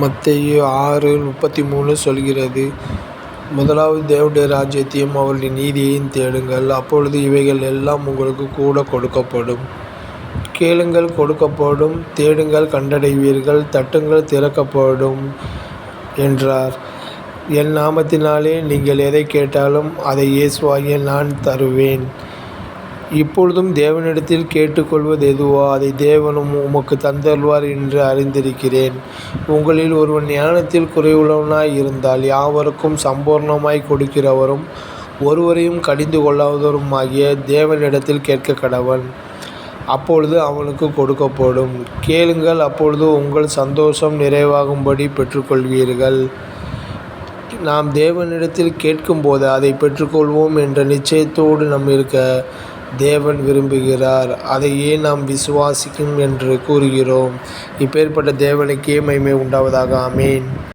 மத்தேயு 6:33 சொல்கிறது, முதலாவது தேவனுடைய ராஜ்யத்தையும் அவருடைய நீதியையும் தேடுங்கள், அப்பொழுது இவைகள் எல்லாம் உங்களுக்கு கூட கொடுக்கப்படும். கேளுங்கள் கொடுக்கப்படும், தேடுங்கள் கண்டடைவீர்கள், தட்டுங்கள் திறக்கப்படும் என்றார். என் நாமத்தினாலே நீங்கள் எதைக் கேட்டாலும் அதை இயேசுவாகிய நான் தருவேன். இப்பொழுதும் தேவனிடத்தில் கேட்டுக்கொள்வது எதுவோ அதை தேவனும் உமக்கு தந்தருள்வார் என்று அறிந்திருக்கிறேன். உங்களில் ஒருவன் ஞானத்தில் குறைவுள்ளவனாய் இருந்தால் யாவருக்கும் சம்பூர்ணமாய் கொடுக்கிறவரும் ஒருவரையும் கடிந்து கொள்ளாதவருமாகிய தேவனிடத்தில் கேட்கக் கடவன். அப்பொழுது அவனுக்கு கொடுக்கப்படும். கேளுங்கள், அப்பொழுது உங்கள் சந்தோஷம் நிறைவாகும்படி பெற்றுக்கொள்வீர்கள். நாம் தேவனிடத்தில் கேட்கும்போது அதை பெற்றுக்கொள்வோம் என்ற நிச்சயத்தோடு நாம் இருக்க தேவன் விரும்புகிறார். அதையே நாம் விசுவாசிக்கும் என்று கூறுகிறோம். இப்பேற்பட்ட தேவனுக்கே மகிமை உண்டாவதாக. ஆமென்.